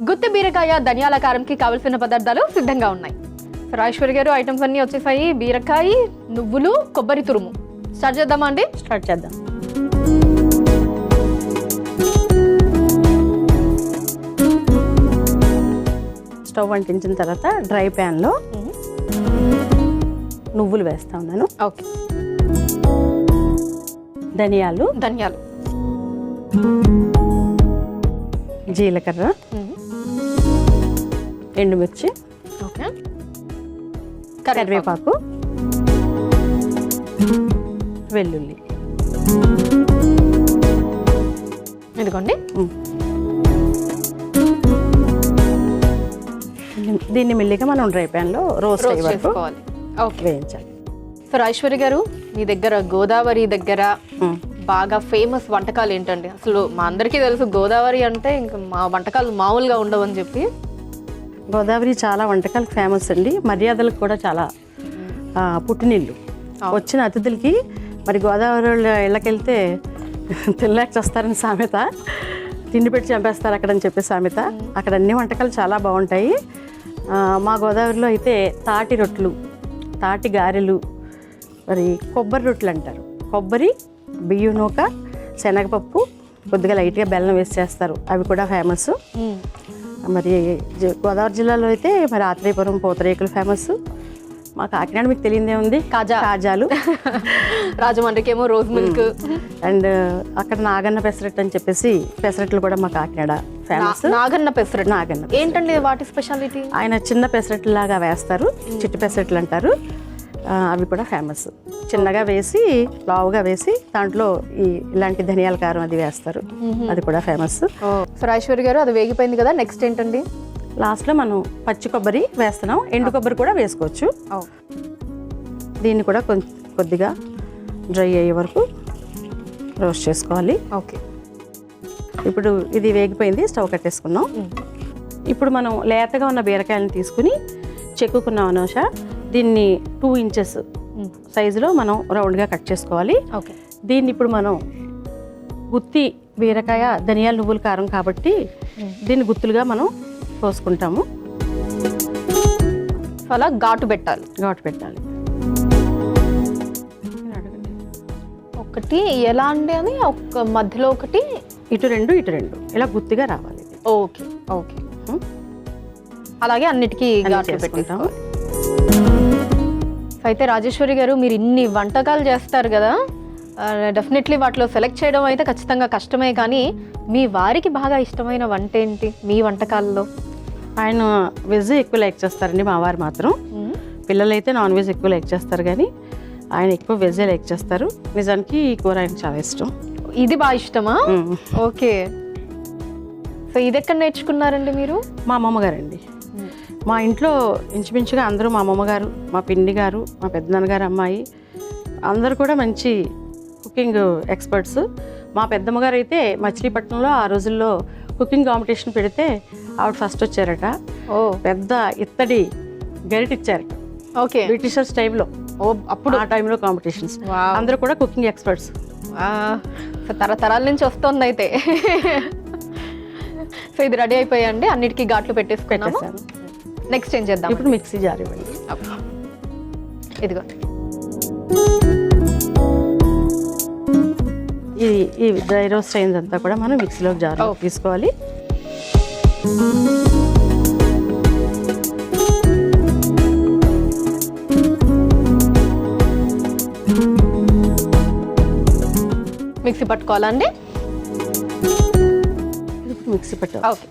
గుత్తి బీరకాయ ధనియాల కారంకి కావలసిన పదార్థాలు సిద్ధంగా ఉన్నాయి. రాజేశ్వరి గారు, ఐటమ్స్ అన్నీ వచ్చేసాయి. బీరకాయ, నువ్వులు, కొబ్బరి తురుము. స్టార్ట్ చేద్దామా అండి? స్టార్ట్ చేద్దాం. స్టవ్ అంటించిన తర్వాత డ్రై ప్యాన్లో నువ్వులు వేస్తా ఉన్నాను. ఓకే. ధనియాలు, జీలకర్ర, ఎండుమిర్చి, ఓకే, కరివేపాకు, వెల్లుల్లి. ఇదిగోండి. దీన్ని మెల్లిగా మనం డ్రై ప్యాన్లో రోస్ట్ చేసుకోవాలి. ఓకే, వేయించాలి. సో రాజేశ్వరి గారు, మీ దగ్గర గోదావరి దగ్గర బాగా ఫేమస్ వంటకాలు ఏంటండి? అసలు మా అందరికీ తెలుసు గోదావరి అంటే ఇంకా మా వంటకాలు మామూలుగా ఉండవని చెప్పి. గోదావరి చాలా వంటకాలకు ఫేమస్ అండి. మర్యాదలకు కూడా చాలా పుట్టినిల్లు. వచ్చిన అతిథులకి మరి గోదావరి ఇళ్ళకెళ్తే తినలేక చేస్తారని సామెత, తిండి పెట్టి చంపేస్తారు అక్కడ అని చెప్పే సామెత. అక్కడ అన్ని వంటకాలు చాలా బాగుంటాయి. మా గోదావరిలో అయితే తాటి రొట్లు, తాటి గారెలు, మరి కొబ్బరి రొట్లు అంటారు. కొబ్బరి, బియ్యం నూక, శనగపప్పు, కొద్దిగా లైట్గా బెల్లం వేసి చేస్తారు. అవి కూడా ఫేమస్. మరి గోదావరి జిల్లాలో అయితే మరి ఆత్రేయపురం పూతరేకులు ఫేమస్. మా కాకినాడ మీకు తెలియదే ఉంది, కాజాలు. రాజమండ్రికి ఏమో రోజ్ మిల్క్. అండ్ అక్కడ నాగన్న పెసరట్టు అని చెప్పేసి పెసరట్లు కూడా మా కాకినాడ ఫేమస్. నాగన్న పెసరట్టు. నాగన్న ఏంటండి వాటి స్పెషాలిటీ? ఆయన చిన్న పెసరట్లు లాగా వేస్తారు, చిట్టి పెసరట్లు అంటారు. అవి కూడా ఫేమస్. చిన్నగా వేసి లావుగా వేసి దాంట్లో ఇలాంటి ధనియాల కారం అది వేస్తారు. అది కూడా ఫేమస్. సో రాజేశ్వరి గారు, అది వేగిపోయింది కదా, నెక్స్ట్ ఏంటండి? లాస్ట్లో మనం పచ్చి కొబ్బరి వేస్తున్నాం. ఎండు కొబ్బరి కూడా వేసుకోవచ్చు. దీన్ని కూడా కొద్దిగా డ్రై అయ్యే వరకు రోస్ట్ చేసుకోవాలి. ఓకే. ఇప్పుడు ఇది వేగిపోయింది, స్టవ్ కట్టేసుకున్నాం. ఇప్పుడు మనం లేతగా ఉన్న బీరకాయలను తీసుకుని చెక్కుకున్నాం అనోష. దీన్ని 2 ఇంచెస్ సైజులో మనం రౌండ్గా కట్ చేసుకోవాలి. ఓకే. దీన్ని ఇప్పుడు మనం గుత్తి బీరకాయ ధనియాల నువ్వుల కారం కాబట్టి దీన్ని గుత్తులుగా మనం కోసుకుంటాము. అలా ఘాటు పెట్టాలి. ఒకటి ఎలా అంటే అది ఒక మధ్యలో ఒకటి, ఇటు రెండు ఇలా గుత్తిగా రావాలి. ఓకే. అలాగే అన్నిటికీ ఘాటు పెట్టుకుంటాము. అయితే రాజేశ్వరి గారు, మీరు ఇన్ని వంటకాలు చేస్తారు కదా, డెఫినెట్లీ వాటిలో సెలెక్ట్ చేయడం అయితే ఖచ్చితంగా కష్టమే. కానీ మీ వారికి బాగా ఇష్టమైన వంట ఏంటి మీ వంటకాల్లో? ఆయన వెజ్ ఎక్కువ లైక్ చేస్తారండి. మా వారు మాత్రం, పిల్లలు అయితే నాన్ వెజ్ ఎక్కువ లైక్ చేస్తారు, కానీ ఆయన ఎక్కువ వెజ్జే లైక్ చేస్తారు. నిజానికి ఈ కూర ఆయనకు చాలా ఇష్టం. ఇది బాగా ఇష్టమా? ఓకే. సో ఇది ఎక్కడ నేర్చుకున్నారండి మీరు? మా అమ్మమ్మగారండి. మా ఇంట్లో ఇంచుమించుగా అందరూ, మా అమ్మమ్మగారు, మా పిన్ని గారు, మా పెద్దనాన్నగారు అమ్మాయి, అందరూ కూడా మంచి కుకింగ్ ఎక్స్పర్ట్స్. మా పెద్దమ్మగారు అయితే మచిలీపట్నంలో ఆ రోజుల్లో కుకింగ్ కాంపిటీషన్ పెడితే ఆవిడ ఫస్ట్ వచ్చారట. పెద్ద ఇత్తడి గరిట ఇచ్చారట. ఓకే. బ్రిటిషర్స్ టైంలో, అప్పుడు ఆ టైంలో కాంపిటీషన్స్. అందరూ కూడా కుకింగ్ ఎక్స్పర్ట్స్. తరతరాల నుంచి వస్తుంది అయితే. సో ఇది రెడీ అయిపోయాయండి, అన్నిటికీ ఘాట్లు పెట్టేసుకున్నాము. నెక్స్ట్ ఏం చేద్దాం? ఇప్పుడు మిక్సీ జార్ ఇవ్వండి. ఇదిగో ఈ డ్రై రోస్ట్ అయిందంతా కూడా మనం మిక్సీలో జార్లో తీసుకోవాలి. మిక్సీ పట్టుకోవాలా అండి? మిక్సీ పట్టు. ఓకే.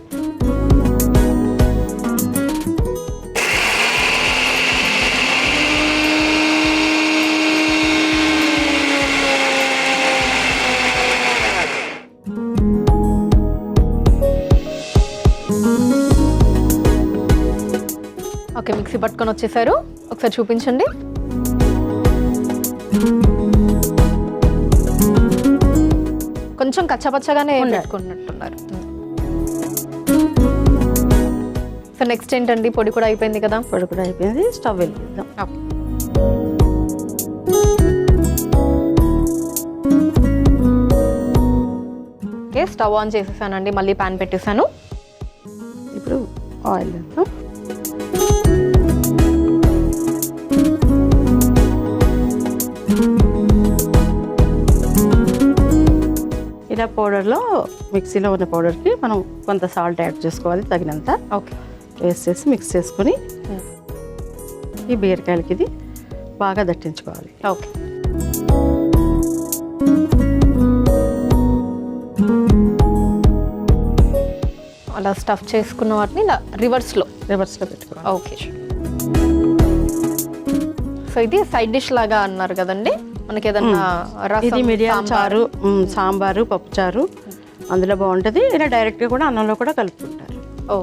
ఓకే, మిక్సీ పట్టుకొని వచ్చేసారు. ఒకసారి చూపించండి. కొంచెం కచ్చపచ్చగానే పెట్టుకున్నట్టున్నారు. సో నెక్స్ట్ ఏంటండి? పొడి కూడా అయిపోయింది కదా? పొడి కూడా అయిపోయింది. స్టవ్ వెలిగిద్దాం. ఓకే, స్టవ్ ఆన్ చేసేసానండి, మళ్ళీ ప్యాన్ పెట్టేశాను. ఇప్పుడు ఆయిల్ వేద్దాం. ఇలా పౌడర్లో మిక్సీలో ఉన్న పౌడర్కి మనం కొంత సాల్ట్ యాడ్ చేసుకోవాలి తగినంత. ఓకే, వేసేసి మిక్స్ చేసుకొని ఈ బీరకాయలకి ఇది బాగా దట్టించుకోవాలి. ఓకే. అలా స్టఫ్ చేసుకున్న వాటిని ఇలా రివర్స్లో పెట్టుకోవాలి. ఓకే. సో ఇది సైడ్ డిష్ లాగా అన్నారు కదండి, మనకి ఏదన్నా ఇది మిరియాల చారు, సాంబారు, పప్పు చారు అందులో బాగుంటుంది. ఇలా డైరెక్ట్గా కూడా అన్నంలో కూడా కలుపుకుంటారు. ఓ,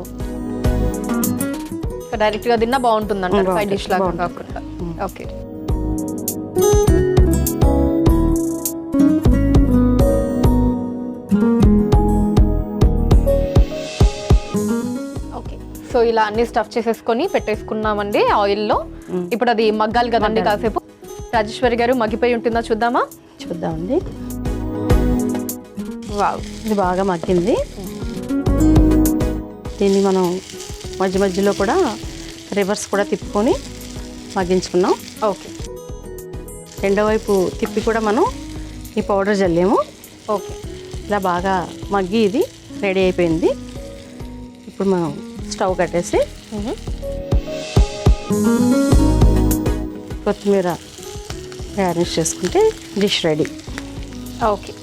డైరెక్ట్గా తిన్నా బాగుంటుంది అంటారు, సైడ్ డిష్ లాగా కాకుండా. ఓకే. ఓకే, సో ఇలా అన్ని స్టఫ్ చేసేసుకొని పెట్టేసుకున్నామండి ఆయిల్లో. ఇప్పుడు అది మగ్గాలి కదండి కాసేపు. రాజేశ్వరి గారు, మగ్గిపోయి ఉంటుందా చూద్దామా? చూద్దామండి. వావ్, ఇది బాగా మగ్గింది. దీన్ని మనం మధ్య మధ్యలో కూడా రివర్స్ కూడా తిప్పుకొని మగ్గించుకున్నాం. ఓకే. రెండో వైపు తిప్పి కూడా మనం ఈ పౌడర్ జల్లేము. ఓకే, ఇలా బాగా మగ్గి ఇది రెడీ అయిపోయింది. ఇప్పుడు మనం స్టవ్ కట్టేసి కొత్తిమీర గార్నిష్ చేసుకుంటే dish ready. Okay,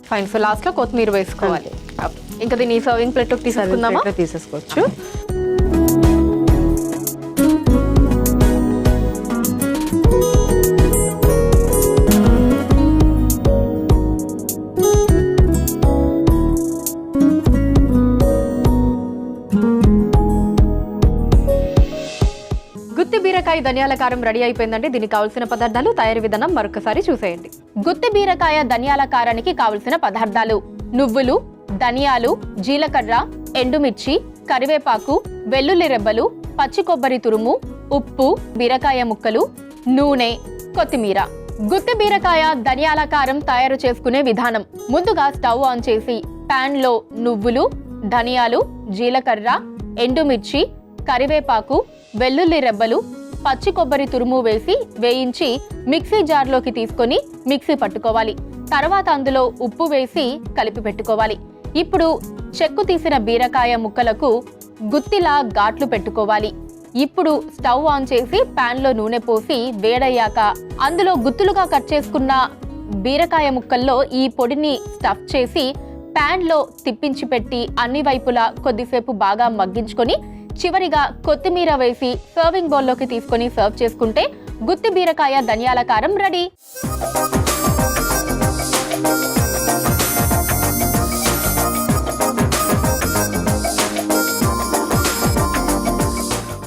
fine. So లాస్ట్లో కొత్తిమీర వేసుకోవాలి. ఓకే, ఇంకా దీన్ని సర్వింగ్ ప్లేట్లోకి తీసుకుందామా? తీసేసుకోవచ్చు. గుత్తి బీరకాయ ధనియాల కారం రెడీ అయిపోయిందండి. దీనికి కావాల్సిన పదార్థాలు, తయారీ విధానం మరొకసారి చూసేయండి. గుత్తి బీరకాయ ధనియాల కారానికి కావలసిన పదార్థాలు: నువ్వులు, ధనియాలు, జీలకర్ర, ఎండుమిర్చి, కరివేపాకు, వెల్లుల్లి రెబ్బలు, పచ్చి కొబ్బరి తురుము, ఉప్పు, బీరకాయ ముక్కలు, నూనె, కొత్తిమీర. గుత్తి బీరకాయ ధనియాల కారం తయారు చేసుకునే విధానం: ముందుగా స్టవ్ ఆన్ చేసి పాన్ లో నువ్వులు, ధనియాలు, జీలకర్ర, ఎండుమిర్చి, కరివేపాకు, వెల్లుల్లి రెబ్బలు, పచ్చి కొబ్బరి తురుము వేసి వేయించి మిక్సీ జార్లోకి తీసుకొని మిక్సీ పట్టుకోవాలి. తర్వాత అందులో ఉప్పు వేసి కలిపి పెట్టుకోవాలి. ఇప్పుడు చెక్కు తీసిన బీరకాయ ముక్కలకు గుత్తిలా ఘాట్లు పెట్టుకోవాలి. ఇప్పుడు స్టవ్ ఆన్ చేసి పాన్ లో నూనె పోసి వేడయ్యాక అందులో గుత్తులుగా కట్ చేసుకున్న బీరకాయ ముక్కల్లో ఈ పొడిని స్టఫ్ చేసి పాన్ లో తిప్పించి పెట్టి అన్ని వైపులా కొద్దిసేపు బాగా మగ్గించుకొని చివరిగా కొత్తిమీర వేసి సర్వింగ్ బౌల్లోకి తీసుకొని సర్వ్ చేసుకుంటే గుత్తి బీరకాయ ధనియాల కారం రెడీ.